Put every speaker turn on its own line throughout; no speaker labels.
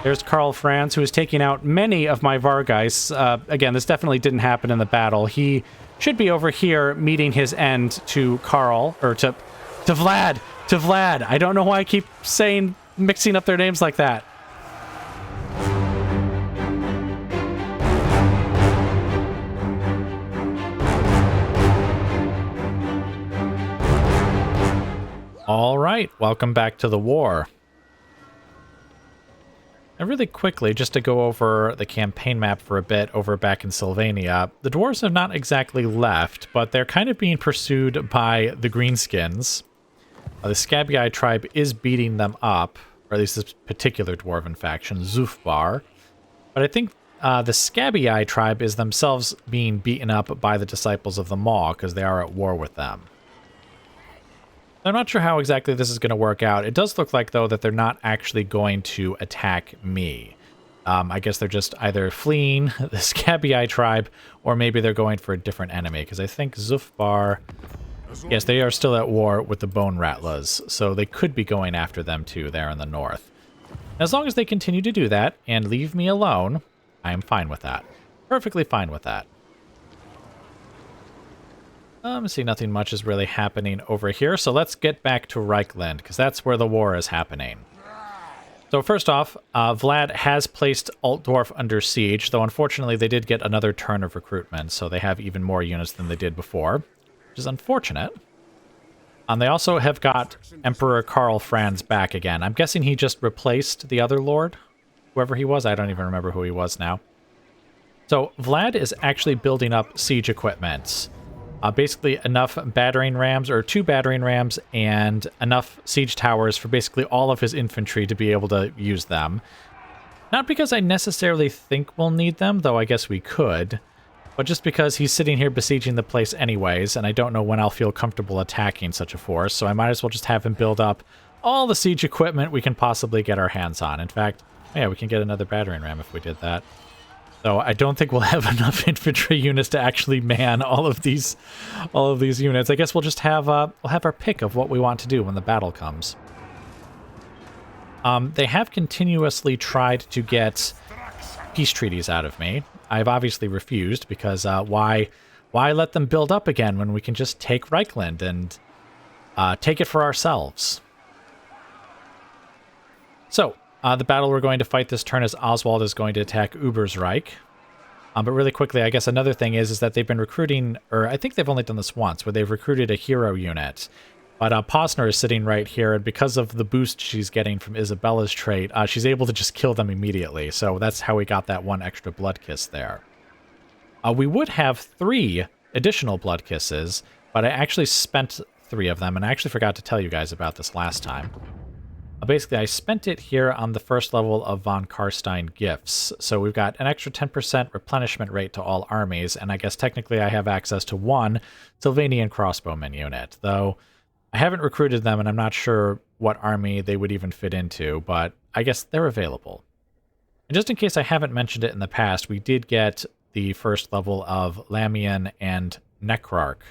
There's Karl Franz, who is taking out many of my Vargeis. Again, this definitely didn't happen in the battle. He should be over here meeting his end to Karl, or to Vlad. To Vlad. I don't know why I keep mixing up their names like that. All right, welcome back to the war. And really quickly, just to go over the campaign map for a bit over back in Sylvania, the dwarves have not exactly left, but they're kind of being pursued by the Greenskins. The Scabby tribe is beating them up, or at least this particular dwarven faction, Zufbar. But I think the Scabby tribe is themselves being beaten up by the Disciples of the Maw, because they are at war with them. I'm not sure how exactly this is going to work out. It does look like, though, that they're not actually going to attack me. I guess they're just either fleeing the Scabby tribe, or maybe they're going for a different enemy, because I think Zufbar... Yes, they are still at war with the Bone Rattlers, so they could be going after them, too, there in the north. As long as they continue to do that, and leave me alone, I am fine with that. Perfectly fine with that. See, nothing much is really happening over here, so let's get back to Reichland, because that's where the war is happening. So first off, Vlad has placed Altdorf under siege, though unfortunately they did get another turn of recruitment, so they have even more units than they did before, which is unfortunate. They also have got Emperor Karl Franz back again. I'm guessing he just replaced the other lord, whoever he was. I don't even remember who he was now. So Vlad is actually building up siege equipment. Basically enough battering rams, or 2 battering rams, and enough siege towers for basically all of his infantry to be able to use them. Not because I necessarily think we'll need them, though I guess we could, but just because he's sitting here besieging the place anyways, and I don't know when I'll feel comfortable attacking such a force, so I might as well just have him build up all the siege equipment we can possibly get our hands on. In fact, yeah, we can get another battering ram if we did that. So I don't think we'll have enough infantry units to actually man all of these units. I guess we'll just have we'll have our pick of what we want to do when the battle comes. They have continuously tried to get peace treaties out of me. I've obviously refused because why let them build up again when we can just take Reichland and take it for ourselves? So. The battle we're going to fight this turn is Oswald is going to attack Ubersreik. But really quickly, I guess another thing is that they've been recruiting, or I think they've only done this once, where they've recruited a hero unit. But Posner is sitting right here, and because of the boost she's getting from Isabella's trait, she's able to just kill them immediately. So that's how we got that 1 extra blood kiss there. We would have 3 additional blood kisses, but I actually spent 3 of them, and I actually forgot to tell you guys about this last time. Basically, I spent it here on the first level of von Karstein gifts. So we've got an extra 10% replenishment rate to all armies, and I guess technically I have access to 1 Sylvanian crossbowman unit, though I haven't recruited them and I'm not sure what army they would even fit into, but I guess they're available. And just in case I haven't mentioned it in the past, we did get the first level of Lamian and Necrarch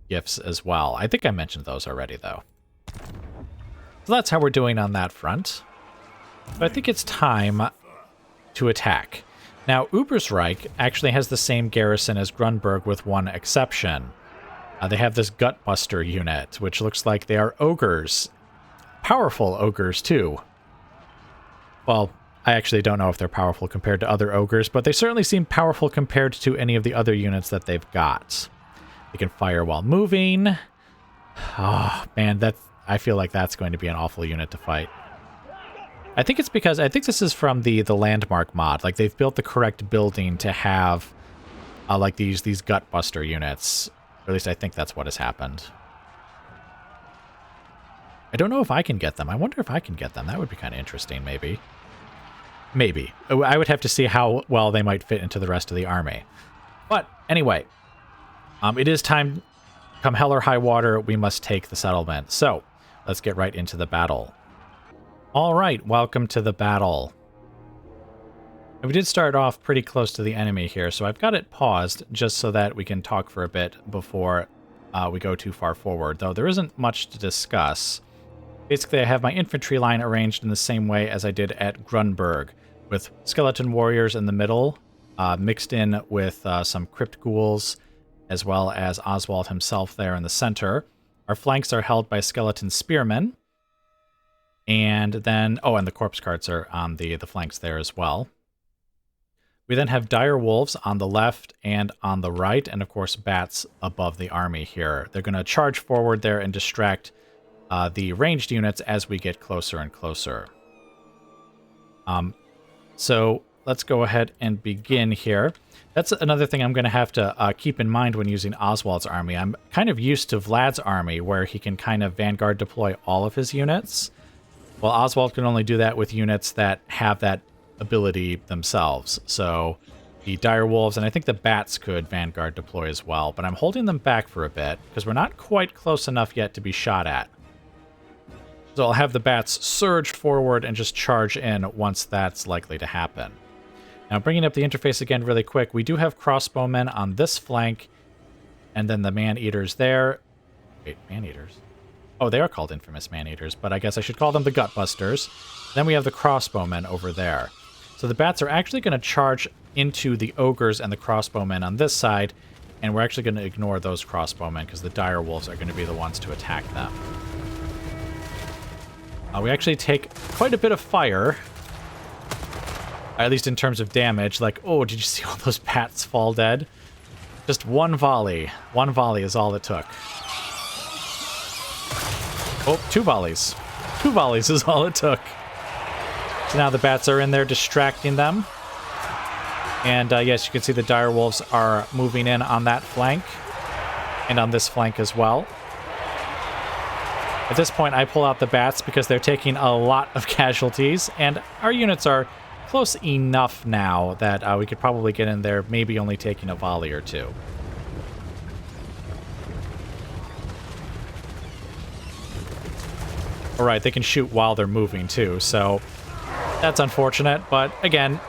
gifts as well. I think I mentioned those already, though. So that's how we're doing on that front. But I think it's time to attack. Now, Ubersreik actually has the same garrison as Grunberg with 1 exception. They have this Gutbuster unit, which looks like they are ogres. Powerful ogres, too. Well, I actually don't know if they're powerful compared to other ogres, but they certainly seem powerful compared to any of the other units that they've got. They can fire while moving. Oh, man, I feel like that's going to be an awful unit to fight. I think it's because, I think this is from the Landmark mod. Like, they've built the correct building to have, like, these Gutbuster units. Or at least I think that's what has happened. I don't know if I can get them. I wonder if I can get them. That would be kind of interesting, maybe. Maybe. I would have to see how well they might fit into the rest of the army. But, anyway. It is time, come hell or high water, we must take the settlement. So, let's get right into the battle. All right, welcome to the battle. We did start off pretty close to the enemy here, so I've got it paused just so that we can talk for a bit before we go too far forward, though there isn't much to discuss. Basically, I have my infantry line arranged in the same way as I did at Grunberg. with skeleton warriors in the middle, mixed in with some crypt ghouls, as well as Oswald himself there in the center. Our flanks are held by skeleton spearmen. And then, and the corpse carts are on the flanks there as well. We then have dire wolves on the left and on the right, and of course bats above the army here. They're going to charge forward there and distract the ranged units as we get closer and closer. So let's go ahead and begin here. That's another thing I'm going to have to keep in mind when using Oswald's army. I'm kind of used to Vlad's army, where he can kind of vanguard deploy all of his units. Well, Oswald can only do that with units that have that ability themselves. So the dire wolves, and I think the bats could vanguard deploy as well, but I'm holding them back for a bit because we're not quite close enough yet to be shot at. So I'll have the bats surge forward and just charge in once that's likely to happen. Now, bringing up the interface again really quick, we do have crossbowmen on this flank, and then the man-eaters there. Wait, man-eaters? Oh, they are called infamous man-eaters, but I guess I should call them the Gutbusters. Then we have the crossbowmen over there. So the bats are actually going to charge into the ogres and the crossbowmen on this side, and we're actually going to ignore those crossbowmen because the dire wolves are going to be the ones to attack them. We actually take quite a bit of fire, at least in terms of damage. Like, oh, did you see all those bats fall dead? Just one volley. One volley is all it took. Oh, 2 volleys. 2 volleys is all it took. So now the bats are in there distracting them. And yes, you can see the dire wolves are moving in on that flank. And on this flank as well. At this point, I pull out the bats because they're taking a lot of casualties. And our units are close enough now that we could probably get in there, maybe only taking a volley or 2. Alright, they can shoot while they're moving too, so that's unfortunate. But again,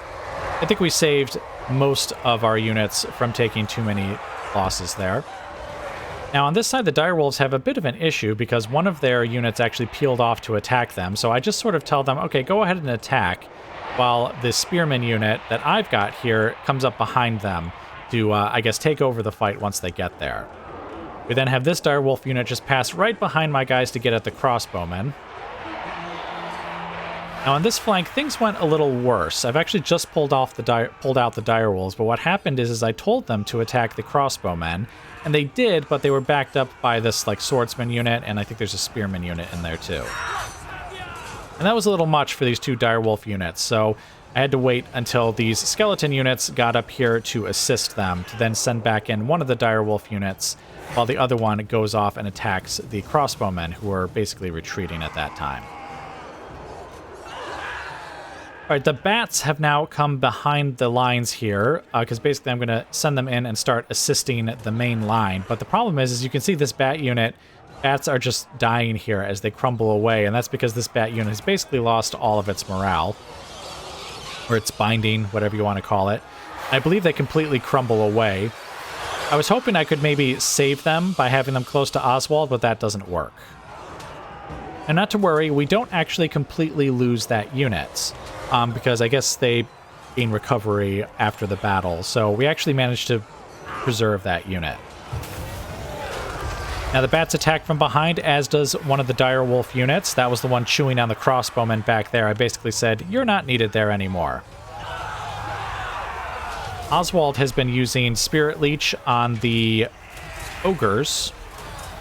I think we saved most of our units from taking too many losses there. Now on this side, the direwolves have a bit of an issue because one of their units actually peeled off to attack them. So I just sort of tell them, okay, go ahead and attack, while the spearman unit that I've got here comes up behind them to, I guess, take over the fight once they get there. We then have this direwolf unit just pass right behind my guys to get at the crossbowmen. Now on this flank, things went a little worse. I've actually just pulled out the direwolves, but what happened is I told them to attack the crossbowmen, and they did, but they were backed up by this like swordsman unit, and I think there's a spearman unit in there too. And that was a little much for these 2 direwolf units, so I had to wait until these skeleton units got up here to assist them, to then send back in one of the direwolf units, while the other one goes off and attacks the crossbowmen, who are basically retreating at that time. Alright, the bats have now come behind the lines here, because basically I'm going to send them in and start assisting the main line. But the problem is you can see this bat unit, bats are just dying here as they crumble away, and that's because this bat unit has basically lost all of its morale. Or its binding, whatever you want to call it. I believe they completely crumble away. I was hoping I could maybe save them by having them close to Oswald, but that doesn't work. And not to worry, we don't actually completely lose that unit. Because I guess they gain recovery after the battle, so we actually managed to preserve that unit. Now the bats attack from behind, as does one of the direwolf units. That was the one chewing on the crossbowmen back there. I basically said, you're not needed there anymore. Oswald has been using Spirit Leech on the ogres,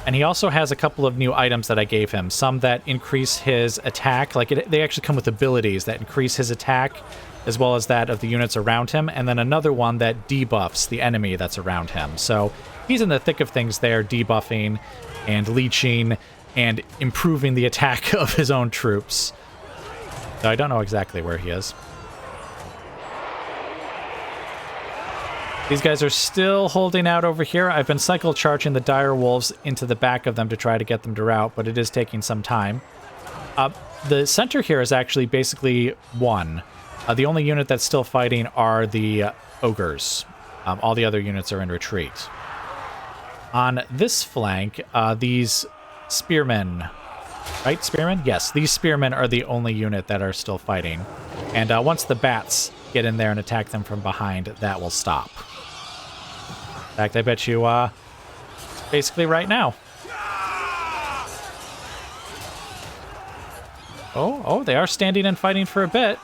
and he also has a couple of new items that I gave him. Some that increase his attack, they actually come with abilities that increase his attack, as well as that of the units around him, and then another one that debuffs the enemy that's around him. So he's in the thick of things there, debuffing and leeching and improving the attack of his own troops. So I don't know exactly where he is. These guys are still holding out over here. I've been cycle charging the dire wolves into the back of them to try to get them to rout, but it is taking some time. The center here is actually basically won. The only unit that's still fighting are the ogres. All the other units are in retreat. On this flank, these spearmen... Right, spearmen? Yes, these spearmen are the only unit that are still fighting. And once the bats get in there and attack them from behind, that will stop. In fact, I bet you basically right now. Oh, they are standing and fighting for a bit.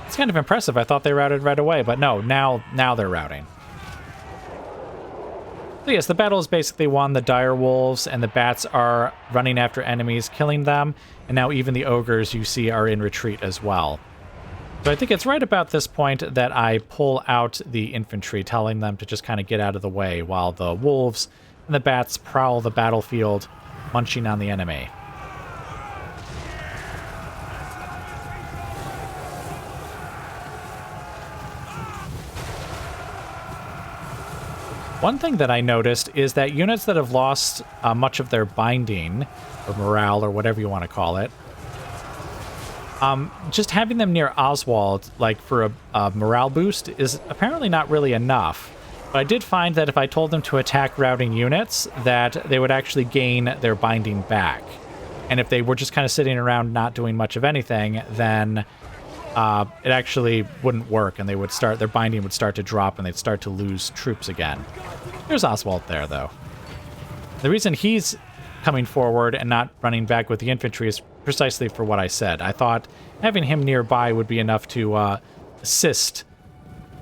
It's kind of impressive. I thought they routed right away, but no, now they're routing. So yes, the battle is basically won. The dire wolves and the bats are running after enemies, killing them, and now even the ogres you see are in retreat as well. So I think it's right about this point that I pull out the infantry, telling them to just kind of get out of the way while the wolves and the bats prowl the battlefield, munching on the enemy. One thing that I noticed is that units that have lost much of their binding, or morale, or whatever you want to call it, just having them near Oswald, like for a morale boost, is apparently not really enough. But I did find that if I told them to attack routing units, that they would actually gain their binding back. And if they were just kind of sitting around not doing much of anything, then it actually wouldn't work, and their binding would start to drop, and they'd start to lose troops again. There's Oswald there, though. The reason he's coming forward and not running back with the infantry is precisely for what I said. I thought having him nearby would be enough to assist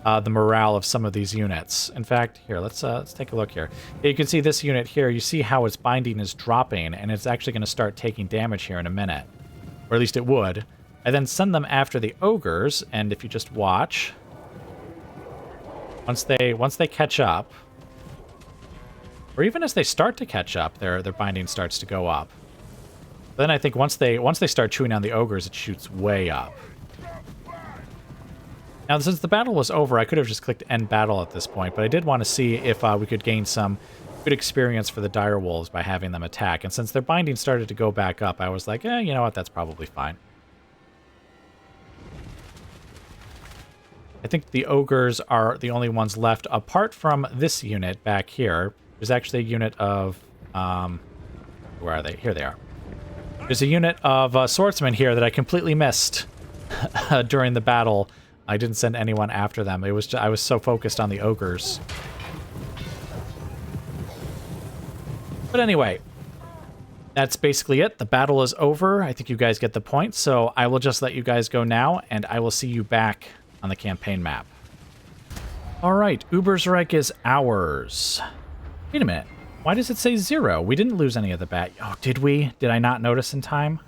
the morale of some of these units. In fact, here, let's take a look here. You can see this unit here. You see how its binding is dropping, and it's actually going to start taking damage here in a minute. Or at least it would. I then send them after the ogres, and if you just watch, once they catch up, or even as they start to catch up, their binding starts to go up. Then I think once they start chewing on the ogres, it shoots way up. Now, since the battle was over, I could have just clicked end battle at this point, but I did want to see if we could gain some good experience for the dire wolves by having them attack. And since their binding started to go back up, I was like, you know what, that's probably fine. I think the ogres are the only ones left, apart from this unit back here. There's actually a unit of... where are they? Here they are. There's a unit of swordsmen here that I completely missed during the battle. I didn't send anyone after them. I was so focused on the ogres. But anyway, that's basically it. The battle is over. I think you guys get the point, so I will just let you guys go now, and I will see you back on the campaign map. All right, Ubersreik is ours. Wait a minute. Why does it say 0? We didn't lose any of the bat. Oh, did we? Did I not notice in time?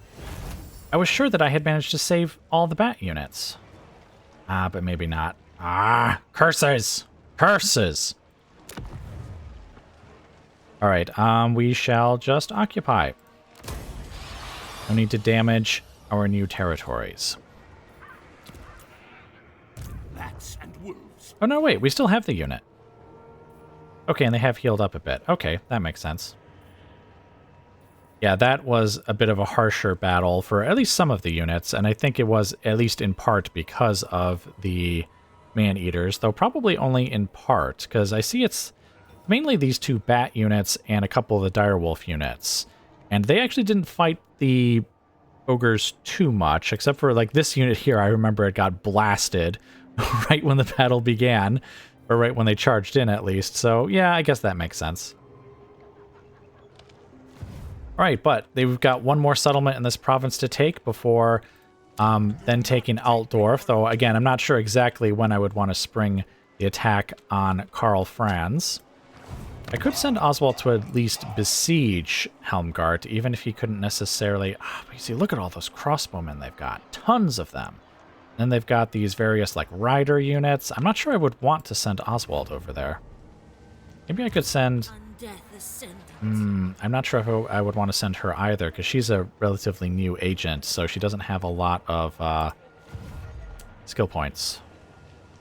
I was sure that I had managed to save all the bat units. But maybe not. Curses! Curses! All right, we shall just occupy. No need to damage our new territories.
Bats and wolves.
Oh, no, wait. We still have the unit. Okay, and they have healed up a bit. Okay, that makes sense. Yeah, that was a bit of a harsher battle for at least some of the units, and I think it was at least in part because of the man-eaters, though probably only in part, because I see it's mainly these two bat units and a couple of the direwolf units. And they actually didn't fight the ogres too much, except for like this unit here. I remember it got blasted right when the battle began, or right when they charged in at least. So yeah, I guess that makes sense. All right, but they've got one more settlement in this province to take before then taking Altdorf, though again, I'm not sure exactly when I would want to spring the attack on Karl Franz. I could send Oswald to at least besiege Helmgart, even if he couldn't necessarily... you see, look at all those crossbowmen they've got. Tons of them. Then they've got these various, like, rider units. I'm not sure I would want to send Oswald over there. Maybe I could send... I'm not sure if I would want to send her either, because she's a relatively new agent, so she doesn't have a lot of skill points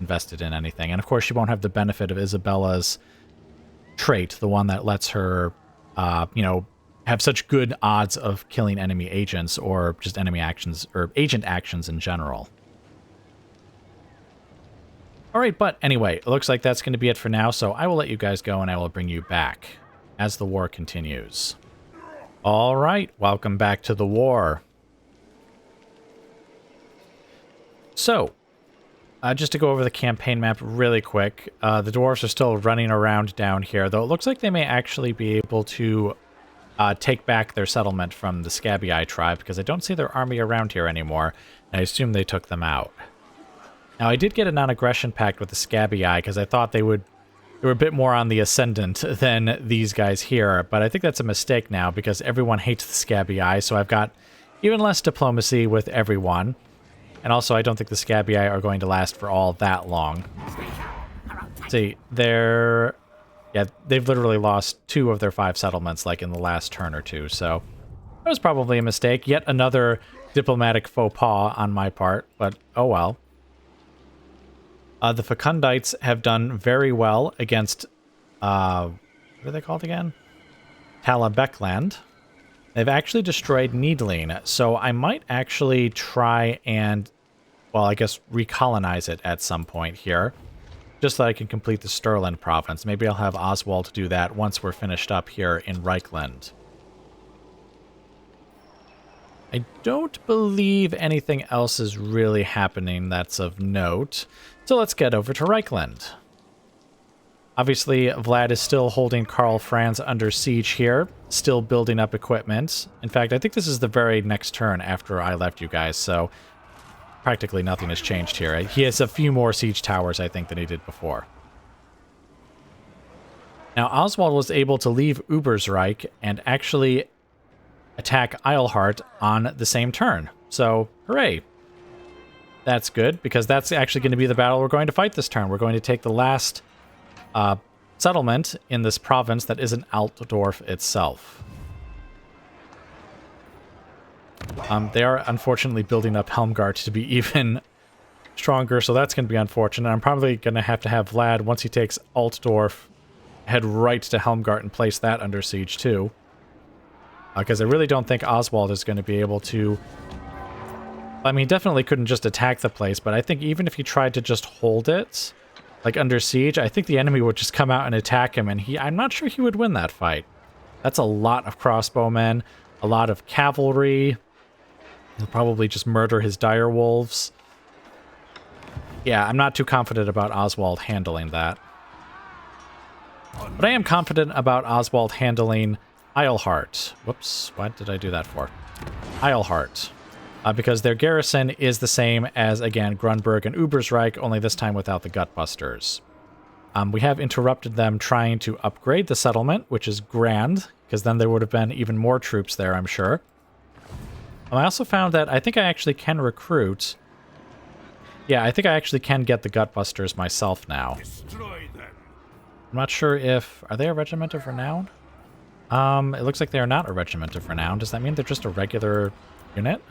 invested in anything. And of course, she won't have the benefit of Isabella's trait, the one that lets her, have such good odds of killing enemy agents or just enemy actions or agent actions in general. All right, but anyway, it looks like that's going to be it for now, so I will let you guys go and I will bring you back as the war continues. All right, welcome back to the war. So, just to go over the campaign map really quick, the dwarves are still running around down here, though it looks like they may actually be able to take back their settlement from the Scabbii tribe, because I don't see their army around here anymore, and I assume they took them out. Now, I did get a non-aggression pact with the Scabbii, because I thought they were a bit more on the ascendant than these guys here, but I think that's a mistake now, because everyone hates the Scabbii, so I've got even less diplomacy with everyone. And also, I don't think the Scabbii are going to last for all that long. See, they've literally lost 2 of their 5 settlements, like, in the last turn or 2, so that was probably a mistake. Yet another diplomatic faux pas on my part, but oh well. The Fecundites have done very well against, what are they called again? Talabekland. They've actually destroyed Needling, so I might actually try and, well, I guess recolonize it at some point here, just so I can complete the Stirland province. Maybe I'll have Oswald do that once we're finished up here in Reichland. I don't believe anything else is really happening that's of note, so let's get over to Reichland. Obviously, Vlad is still holding Karl Franz under siege here, still building up equipment. In fact, I think this is the very next turn after I left you guys, so practically nothing has changed here. He has a few more siege towers, I think, than he did before. Now, Oswald was able to leave Ubersreik and actually attack Eilhart on the same turn. So, hooray! That's good, because that's actually going to be the battle we're going to fight this turn. We're going to take the last settlement in this province that isn't Altdorf itself. They are unfortunately building up Helmgart to be even stronger, so that's going to be unfortunate. I'm probably going to have Vlad, once he takes Altdorf, head right to Helmgart and place that under siege too. Because I really don't think Oswald is going to be able to... I mean, he definitely couldn't just attack the place, but I think even if he tried to just hold it, like under siege, I think the enemy would just come out and attack him, and I'm not sure he would win that fight. That's a lot of crossbowmen, a lot of cavalry. He'll probably just murder his dire wolves. Yeah, I'm not too confident about Oswald handling that. But I am confident about Oswald handling Eilhart. Whoops, what did I do that for? Eilhart. Because their garrison is the same as, again, Grunberg and Ubersreik, only this time without the Gutbusters. We have interrupted them trying to upgrade the settlement, which is grand, because then there would have been even more troops there, I'm sure. I also found that I think I actually can recruit... Yeah, I think I actually can get the Gutbusters myself now.
Destroy them.
I'm not sure if... Are they a regiment of renown? It looks like they are not a regiment of renown. Does that mean they're just a regular unit?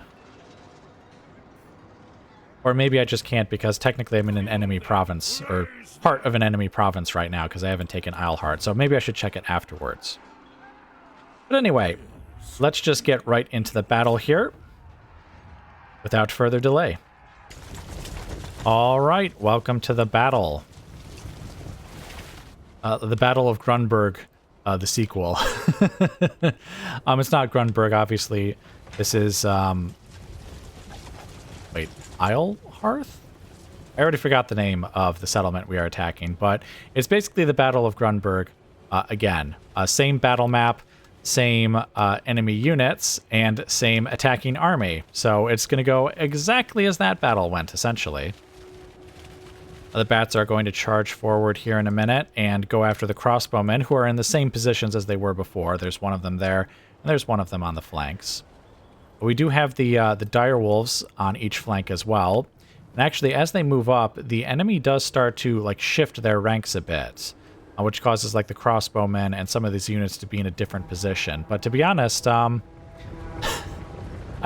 Or maybe I just can't, because technically I'm in an enemy province, or part of an enemy province right now, because I haven't taken Eilhart, so maybe I should check it afterwards. But anyway, let's just get right into the battle here, without further delay. Alright, welcome to the battle. The Battle of Grunberg, the sequel. It's not Grunberg, obviously. This is, wait, Eilhart? I already forgot the name of the settlement we are attacking, but it's basically the Battle of Grunberg again. Same battle map, same enemy units, and same attacking army. So it's going to go exactly as that battle went, essentially. The bats are going to charge forward here in a minute and go after the crossbowmen, who are in the same positions as they were before. There's one of them there, and there's one of them on the flanks. We do have the dire wolves on each flank as well. And actually, as they move up, the enemy does start to like shift their ranks a bit, which causes like the crossbowmen and some of these units to be in a different position. But to be honest, I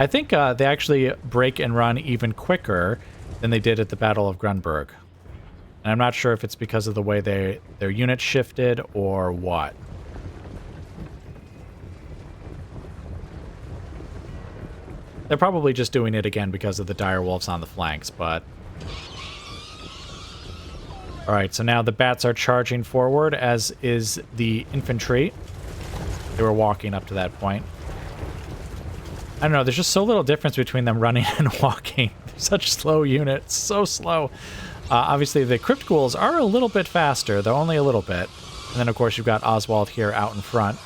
think they actually break and run even quicker than they did at the Battle of Grunberg. And I'm not sure if it's because of the way their units shifted or what. They're probably just doing it again because of the dire wolves on the flanks, but... Alright, so now the bats are charging forward, as is the infantry. They were walking up to that point. I don't know, there's just so little difference between them running and walking. They're such slow units, so slow. Obviously, the Crypt Ghouls are a little bit faster, though only a little bit. And then, of course, you've got Oswald here out in front.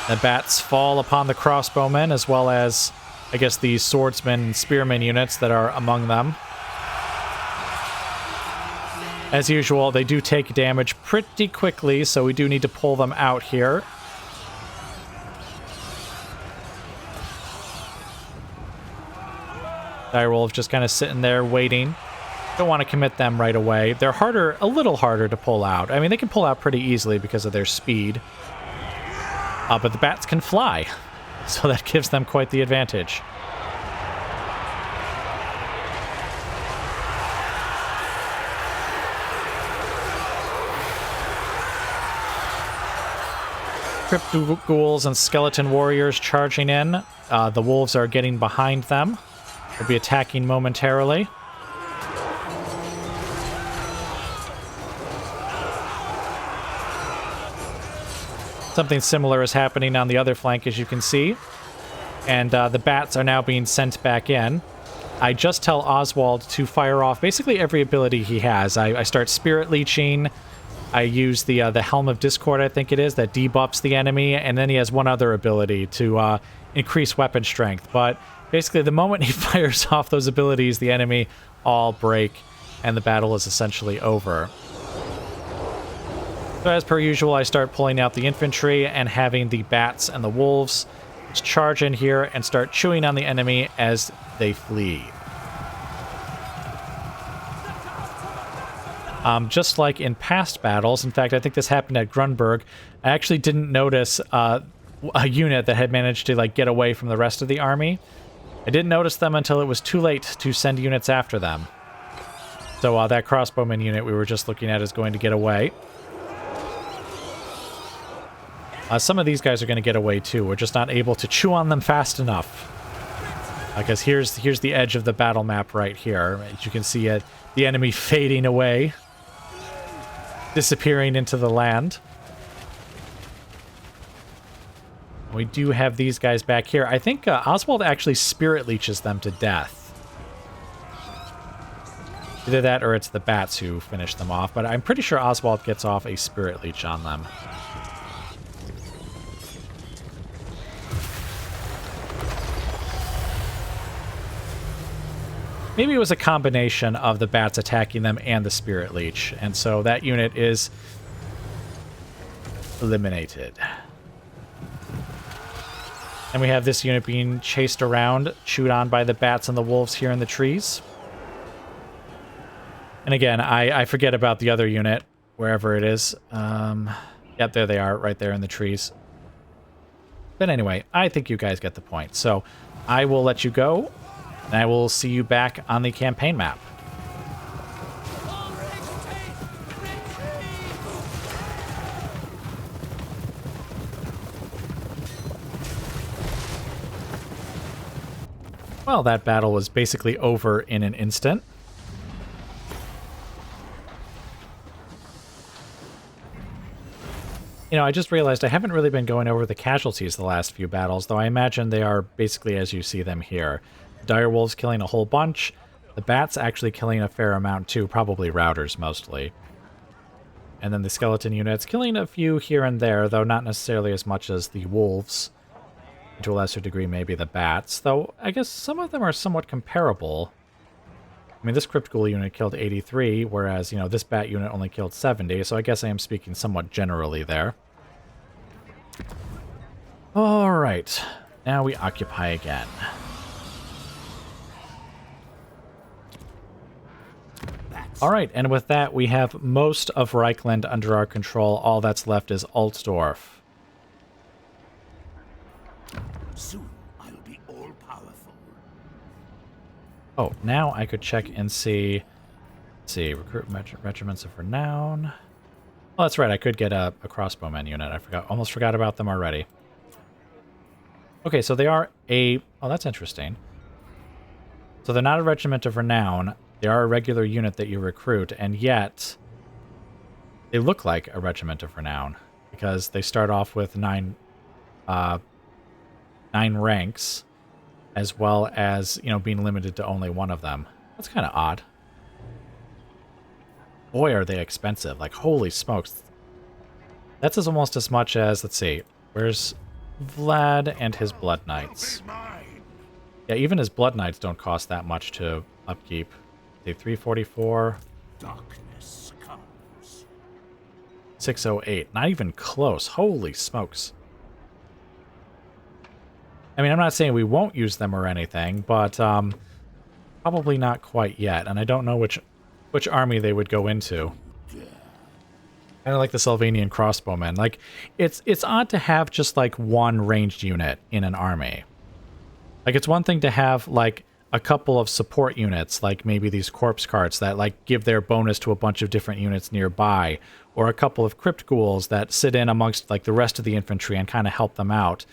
The bats fall upon the crossbowmen, as well as, I guess, the swordsman and spearman units that are among them. As usual, they do take damage pretty quickly, so we do need to pull them out here. Direwolf just kind of sitting there waiting. Don't want to commit them right away. They're harder, a little harder to pull out. I mean, they can pull out pretty easily because of their speed. But the bats can fly, so that gives them quite the advantage. Crypt Ghouls and Skeleton Warriors charging in. The wolves are getting behind them. They'll be attacking momentarily. Something similar is happening on the other flank, as you can see. And the bats are now being sent back in. I just tell Oswald to fire off basically every ability he has. I start Spirit Leeching. I use the Helm of Discord, I think it is, that debuffs the enemy. And then he has one other ability to increase weapon strength. But basically, the moment he fires off those abilities, the enemy all break, and the battle is essentially over. So as per usual, I start pulling out the infantry and having the bats and the wolves charge in here and start chewing on the enemy as they flee. Just like in past battles, in fact, I think this happened at Grunberg, I actually didn't notice a unit that had managed to get away from the rest of the army. I didn't notice them until it was too late to send units after them. So that crossbowman unit we were just looking at is going to get away. Some of these guys are going to get away too. We're just not able to chew on them fast enough. Because here's the edge of the battle map right here. As you can see it, the enemy fading away, disappearing into the land. We do have these guys back here. I think Oswald actually Spirit Leeches them to death. Either that or it's the bats who finish them off, but I'm pretty sure Oswald gets off a Spirit Leech on them. Maybe it was a combination of the bats attacking them and the Spirit Leech, and so that unit is eliminated. And we have this unit being chased around, chewed on by the bats and the wolves here in the trees. And again, I forget about the other unit, wherever it is. Yep, there they are, right there in the trees. But anyway, I think you guys get the point. So I will let you go, and I will see you back on the campaign map. Well, that battle was basically over in an instant. You know, I just realized I haven't really been going over the casualties the last few battles, though I imagine they are basically as you see them here. Direwolves killing a whole bunch, the bats actually killing a fair amount too, probably routers mostly. And then the skeleton units killing a few here and there, though not necessarily as much as the wolves. To a lesser degree, maybe the bats, though I guess some of them are somewhat comparable. I mean, this Crypt Ghoul unit killed 83, whereas, you know, this bat unit only killed 70, so I guess I am speaking somewhat generally there. Alright, now we occupy again. Alright, and with that, we have most of Reichland under our control. All that's left is Altdorf.
Soon I'll be all-powerful.
Oh, now I could check and see. Let's see, recruit regiments of renown. Oh, that's right. I could get a crossbowman unit. Almost forgot about them already. Okay, so they are a. Oh, that's interesting. So they're not a regiment of renown. They are a regular unit that you recruit, and yet they look like a regiment of renown. because they start off with 9 ranks, as well as, you know, being limited to only one of them. That's kind of odd. Boy, are they expensive. Like, holy smokes. That's almost as much as, let's see, where's Vlad and his Blood Knights? Yeah, even his Blood Knights don't cost that much to upkeep. Say 344.
Darkness comes.
608. Not even close. Holy smokes. I mean, I'm not saying we won't use them or anything, but probably not quite yet. And I don't know which army they would go into. Kind of like the Sylvanian crossbowmen. Like, it's odd to have just like one ranged unit in an army. Like, it's one thing to have like a couple of support units, like maybe these corpse carts that like give their bonus to a bunch of different units nearby, or a couple of crypt ghouls that sit in amongst like the rest of the infantry and kind of help them out.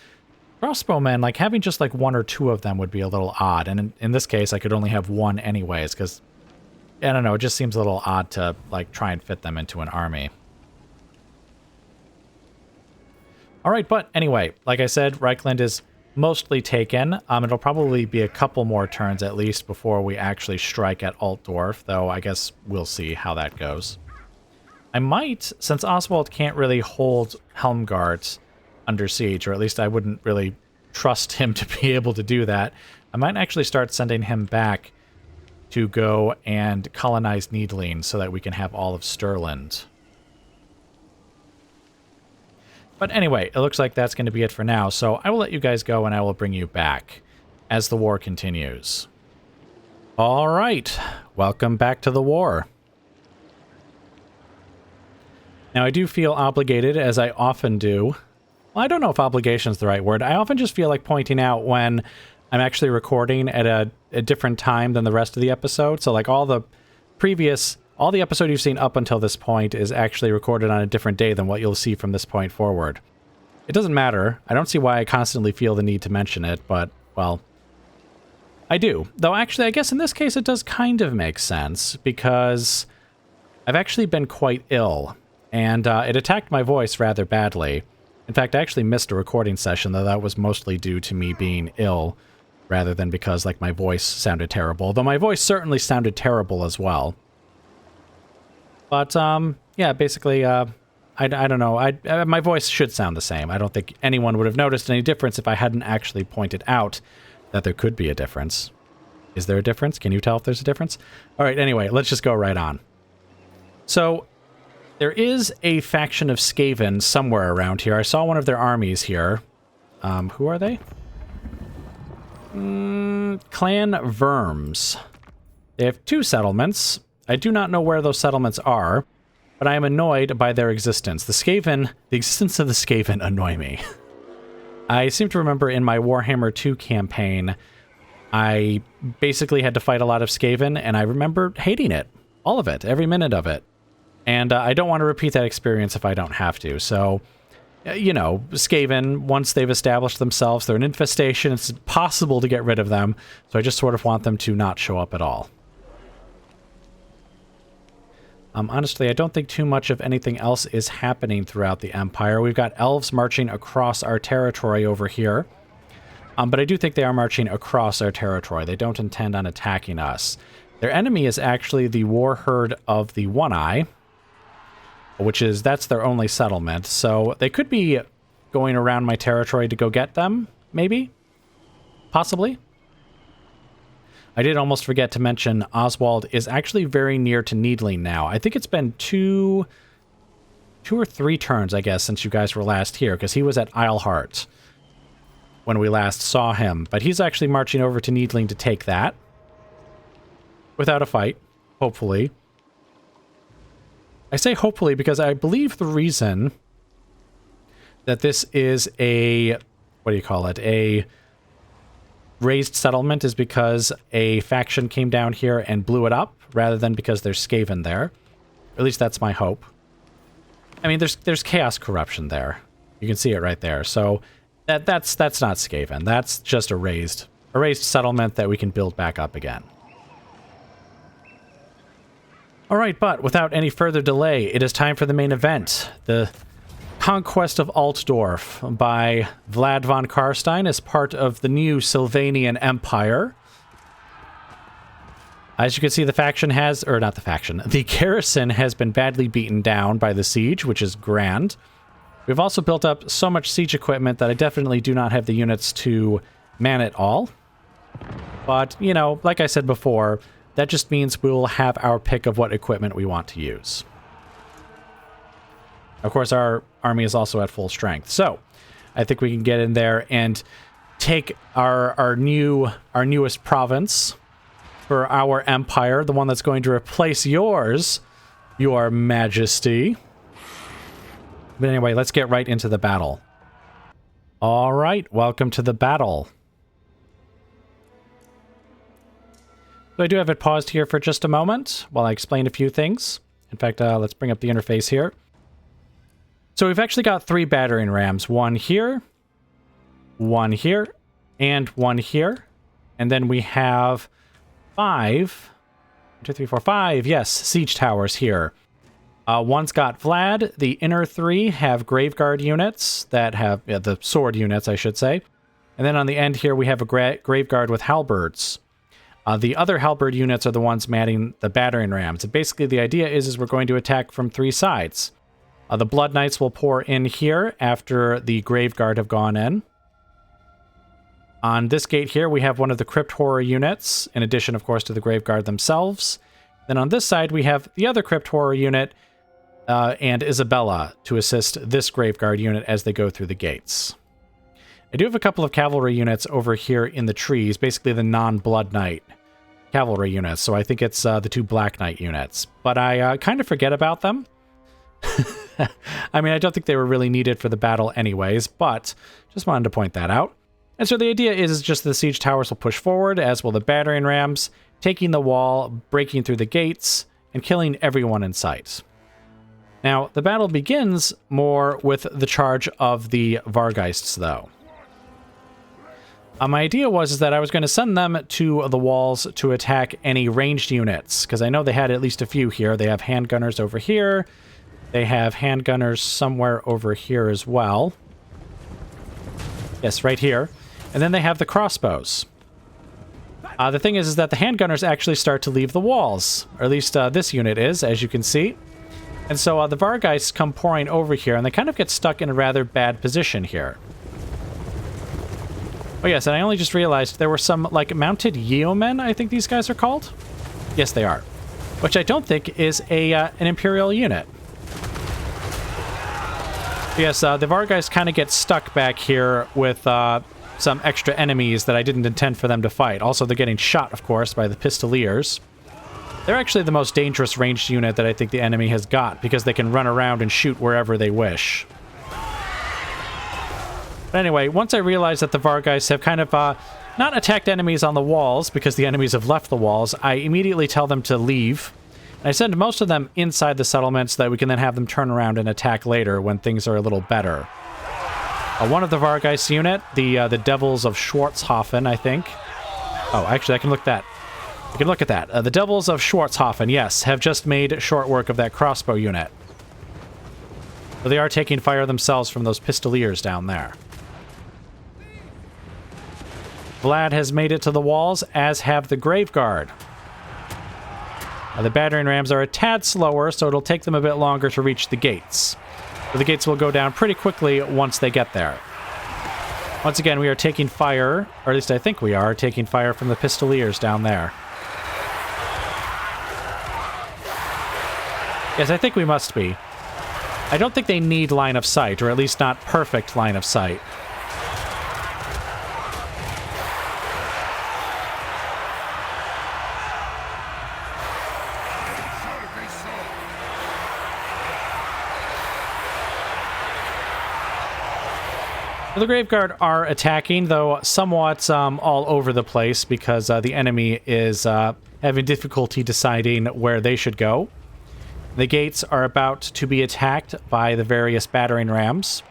Crossbowmen, like having just like one or two of them would be a little odd, and in this case I could only have one anyways, because I don't know, it just seems a little odd to like try and fit them into an army. Alright, but anyway, like I said, Reichland is mostly taken. It'll probably be a couple more turns at least before we actually strike at Altdorf, though I guess we'll see how that goes. I might, since Oswald can't really hold Helmgart under siege, or at least I wouldn't really trust him to be able to do that, I might actually start sending him back to go and colonize Needling so that we can have all of Stirland. But anyway, it looks like that's going to be it for now, so I will let you guys go and I will bring you back as the war continues. Alright, welcome back to the war. Now I do feel obligated, as I often do. Well, I don't know if obligation is the right word. I often just feel like pointing out when I'm actually recording at a different time than the rest of the episode. So like all the episode you've seen up until this point is actually recorded on a different day than what you'll see from this point forward. It doesn't matter. I don't see why I constantly feel the need to mention it, but, well, I do. Though actually, I guess in this case it does kind of make sense, because I've actually been quite ill, and it attacked my voice rather badly. In fact, I actually missed a recording session, though that was mostly due to me being ill, rather than because, like, my voice sounded terrible. Though my voice certainly sounded terrible as well. But, yeah, basically, I don't know. My voice should sound the same. I don't think anyone would have noticed any difference if I hadn't actually pointed out that there could be a difference. Is there a difference? Can you tell if there's a difference? All right, anyway, let's just go right on. So, there is a faction of Skaven somewhere around here. I saw one of their armies here. Who are they? Clan Verms. They have 2 settlements. I do not know where those settlements are, but I am annoyed by their existence. The existence of the Skaven annoy me. I seem to remember in my Warhammer 2 campaign, I basically had to fight a lot of Skaven, and I remember hating it. All of it. Every minute of it. And I don't want to repeat that experience if I don't have to. So, you know, Skaven, once they've established themselves, they're an infestation. It's impossible to get rid of them. So I just sort of want them to not show up at all. Honestly, I don't think too much of anything else is happening throughout the Empire. We've got elves marching across our territory over here. But I do think they are marching across our territory. They don't intend on attacking us. Their enemy is actually the war herd of the One-Eye, that's their only settlement. So they could be going around my territory to go get them, maybe? Possibly? I did almost forget to mention Oswald is actually very near to Needling now. I think it's been two or three turns, I guess, since you guys were last here, because he was at Eilhart when we last saw him. But he's actually marching over to Needling to take that. Without a fight, hopefully. I say hopefully because I believe the reason that this is a raised settlement is because a faction came down here and blew it up, rather than because there's Skaven there. At least that's my hope. I mean, there's chaos corruption there. You can see it right there. So that's not Skaven. That's just a raised settlement that we can build back up again. All right, but without any further delay, it is time for the main event. The Conquest of Altdorf by Vlad von Karstein as part of the new Sylvanian Empire. As you can see, the faction has, or not the faction, the garrison has been badly beaten down by the siege, which is grand. We've also built up so much siege equipment that I definitely do not have the units to man it all. But, you know, like I said before, that just means we'll have our pick of what equipment we want to use. Of course, our army is also at full strength. So, I think we can get in there and take our newest province for our empire, the one that's going to replace yours, Your Majesty. But anyway, let's get right into the battle. All right, welcome to the battle. So I do have it paused here for just a moment while I explain a few things. In fact, let's bring up the interface here. So we've actually got 3 battering rams. One here, and one here. And then we have 5, 1, 2, 3, 4, 5, yes, siege towers here. One's got Vlad. The inner 3 have Graveguard units that have, the sword units, I should say. And then on the end here, we have a Graveguard with halberds. The other halberd units are the ones manning the battering rams. And basically, the idea is we're going to attack from 3 sides. The Blood Knights will pour in here after the Graveguard have gone in. On this gate here, we have one of the Crypt Horror units, in addition, of course, to the Graveguard themselves. Then on this side, we have the other Crypt Horror unit and Isabella to assist this Graveguard unit as they go through the gates. I do have a couple of cavalry units over here in the trees, basically the non-Blood Knight cavalry units, so I think it's the 2 Black Knight units. But I kind of forget about them. I mean, I don't think they were really needed for the battle anyways, but just wanted to point that out. And so the idea is just the siege towers will push forward, as will the battering rams, taking the wall, breaking through the gates, and killing everyone in sight. Now, the battle begins more with the charge of the Vargeists, though. My idea was that I was going to send them to the walls to attack any ranged units, because I know they had at least a few here. They have handgunners over here. They have handgunners somewhere over here as well. Yes, right here. And then they have the crossbows. The thing is that the handgunners actually start to leave the walls. Or at least this unit is, as you can see. And so the Vargeists come pouring over here, and they kind of get stuck in a rather bad position here. Oh yes, and I only just realized there were some, like, mounted yeomen, I think these guys are called? Yes, they are. Which I don't think is an Imperial unit. Yes, the Vargeists kind of get stuck back here with some extra enemies that I didn't intend for them to fight. Also, they're getting shot, of course, by the Pistoliers. They're actually the most dangerous ranged unit that I think the enemy has got, because they can run around and shoot wherever they wish. But anyway, once I realized that the Vargeists have kind of not attacked enemies on the walls, because the enemies have left the walls, I immediately tell them to leave. I send most of them inside the settlement so that we can then have them turn around and attack later when things are a little better. One of the Vargeist unit, the Devils of Schwarzhofen, I think. Oh, actually, I can look at that. The Devils of Schwarzhofen, yes, have just made short work of that crossbow unit. So they are taking fire themselves from those Pistoliers down there. Vlad has made it to the walls, as have the Graveguard. The battering rams are a tad slower, so it'll take them a bit longer to reach the gates. But the gates will go down pretty quickly once they get there. Once again, we are taking fire, or at least I think we are, taking fire from the Pistoliers down there. Yes, I think we must be. I don't think they need line of sight, or at least not perfect line of sight. The Graveguard are attacking, though somewhat all over the place, because the enemy is having difficulty deciding where they should go. The gates are about to be attacked by the various battering rams.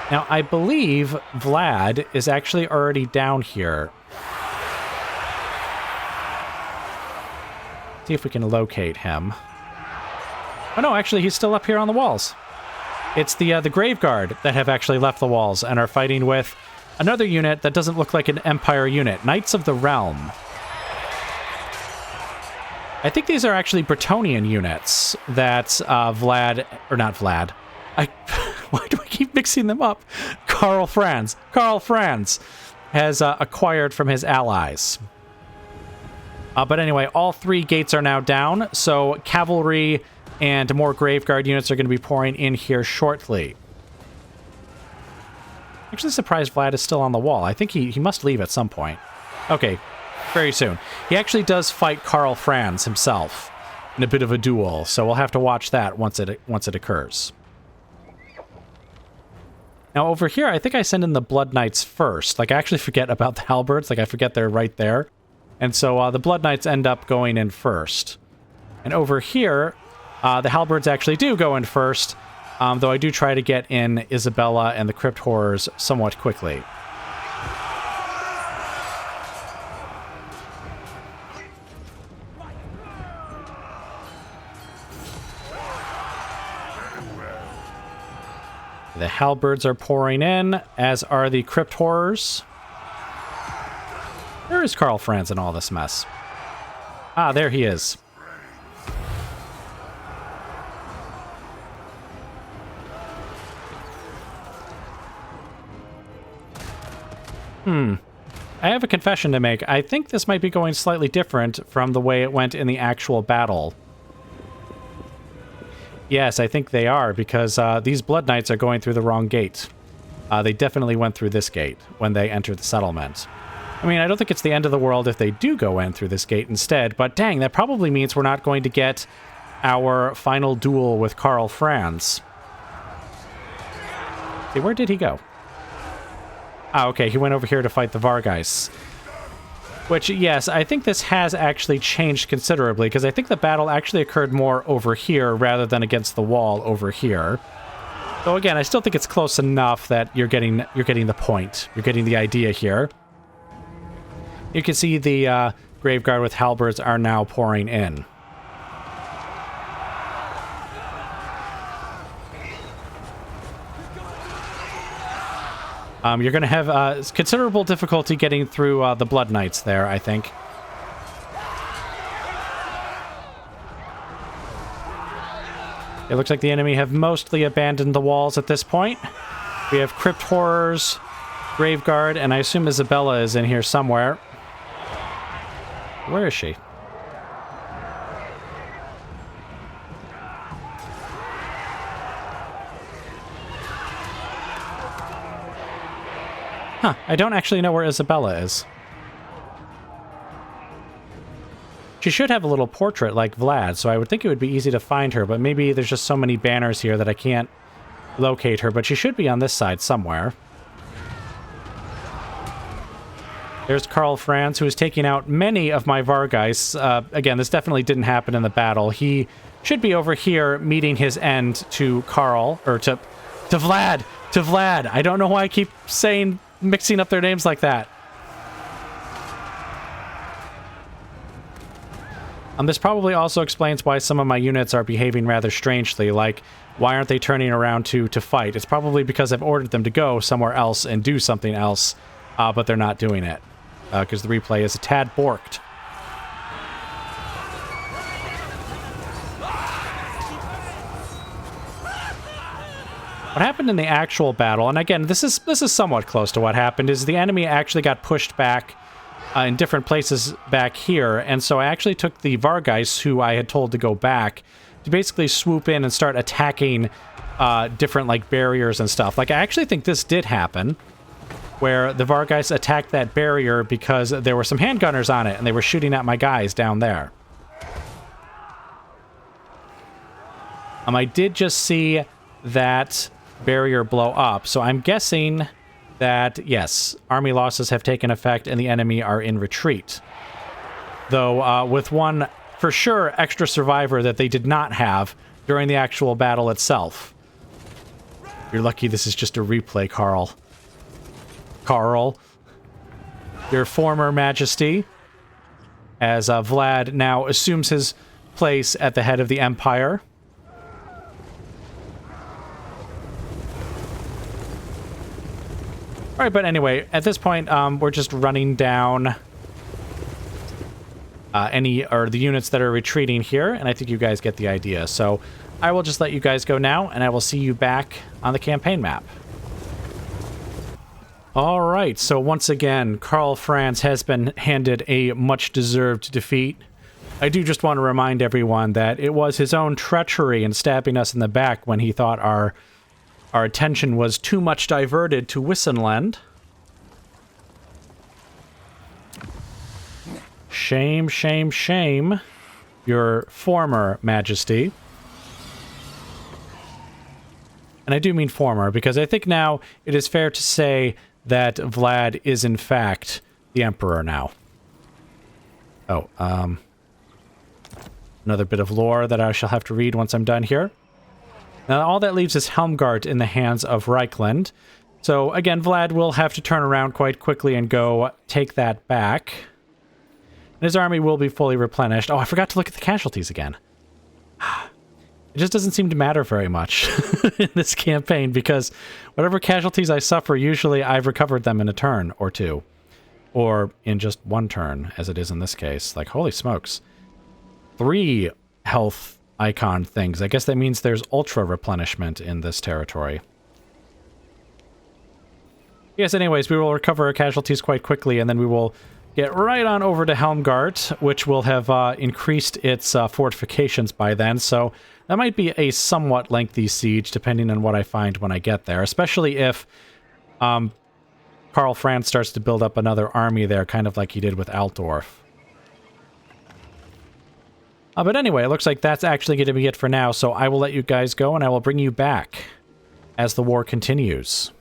Now, I believe Vlad is actually already down here. See if we can locate him. Oh no, actually, he's still up here on the walls. It's the Grave Guard that have actually left the walls and are fighting with another unit that doesn't look like an Empire unit. Knights of the Realm. I think these are actually Bretonnian units that Vlad... Or not Vlad. Why do I keep mixing them up? Karl Franz has acquired from his allies. But anyway, all 3 gates are now down, so cavalry and more Graveguard units are going to be pouring in here shortly. Actually surprised Vlad is still on the wall. I think he must leave at some point. Okay, very soon. He actually does fight Karl Franz himself in a bit of a duel, so we'll have to watch that once it occurs. Now over here, I think I send in the Blood Knights first. Like, I actually forget about the halberds. Like, I forget they're right there. And so the Blood Knights end up going in first. And over here, the halberds actually do go in first, though I do try to get in Isabella and the Crypt Horrors somewhat quickly. The halberds are pouring in, as are the Crypt Horrors. Where is Karl Franz in all this mess? Ah, there he is. I have a confession to make. I think this might be going slightly different from the way it went in the actual battle. Yes, I think they are, because these Blood Knights are going through the wrong gate. They definitely went through this gate when they entered the settlement. I mean, I don't think it's the end of the world if they do go in through this gate instead, but dang, that probably means we're not going to get our final duel with Karl Franz. See, where did he go? Ah, okay, he went over here to fight the Vargeis. Which, yes, I think this has actually changed considerably, because I think the battle actually occurred more over here rather than against the wall over here. Though again, I still think it's close enough that you're getting the point. You're getting the idea here. You can see the Graveguard with halberds are now pouring in. You're going to have considerable difficulty getting through the Blood Knights there, I think. It looks like the enemy have mostly abandoned the walls at this point. We have Crypt Horrors, Graveguard, and I assume Isabella is in here somewhere. Where is she? Huh, I don't actually know where Isabella is. She should have a little portrait like Vlad, so I would think it would be easy to find her, but maybe there's just so many banners here that I can't locate her, but she should be on this side somewhere. There's Karl Franz, who is taking out many of my Vargeis. Again, this definitely didn't happen in the battle. He should be over here meeting his end to Karl, or to Vlad! To Vlad! I don't know why I keep mixing up their names like that. This probably also explains why some of my units are behaving rather strangely, like, why aren't they turning around to fight? It's probably because I've ordered them to go somewhere else and do something else, but they're not doing it, because the replay is a tad borked. What happened in the actual battle, and again, this is somewhat close to what happened, is the enemy actually got pushed back in different places back here, and so I actually took the Vargeis, who I had told to go back, to basically swoop in and start attacking different, like, barriers and stuff. Like, I actually think this did happen, where the Vargeis attacked that barrier because there were some handgunners on it, and they were shooting at my guys down there. I did just see that barrier blow up, so I'm guessing that, yes, army losses have taken effect and the enemy are in retreat. Though, with one, for sure, extra survivor that they did not have during the actual battle itself. You're lucky this is just a replay, Karl. Karl, your former majesty, as Vlad now assumes his place at the head of the Empire. All right, but anyway, at this point, we're just running down the units that are retreating here, and I think you guys get the idea. So I will just let you guys go now, and I will see you back on the campaign map. All right, so once again, Karl Franz has been handed a much-deserved defeat. I do just want to remind everyone that it was his own treachery in stabbing us in the back when he thought our attention was too much diverted to Wissenland. Shame, shame, shame, your former majesty. And I do mean former, because I think now it is fair to say that Vlad is in fact the emperor now. Oh, another bit of lore that I shall have to read once I'm done here. Now, all that leaves is Helmgart in the hands of Reichland. So, again, Vlad will have to turn around quite quickly and go take that back. And his army will be fully replenished. Oh, I forgot to look at the casualties again. It just doesn't seem to matter very much in this campaign, because whatever casualties I suffer, usually I've recovered them in a turn or two. Or in just one turn, as it is in this case. Like, holy smokes. 3 health icon things. I guess that means there's ultra replenishment in this territory. Yes, anyways, we will recover our casualties quite quickly, and then we will get right on over to Helmgart, which will have increased its fortifications by then, so that might be a somewhat lengthy siege, depending on what I find when I get there, especially if Karl Franz starts to build up another army there, kind of like he did with Altdorf. But anyway, it looks like that's actually going to be it for now, so I will let you guys go, and I will bring you back as the war continues.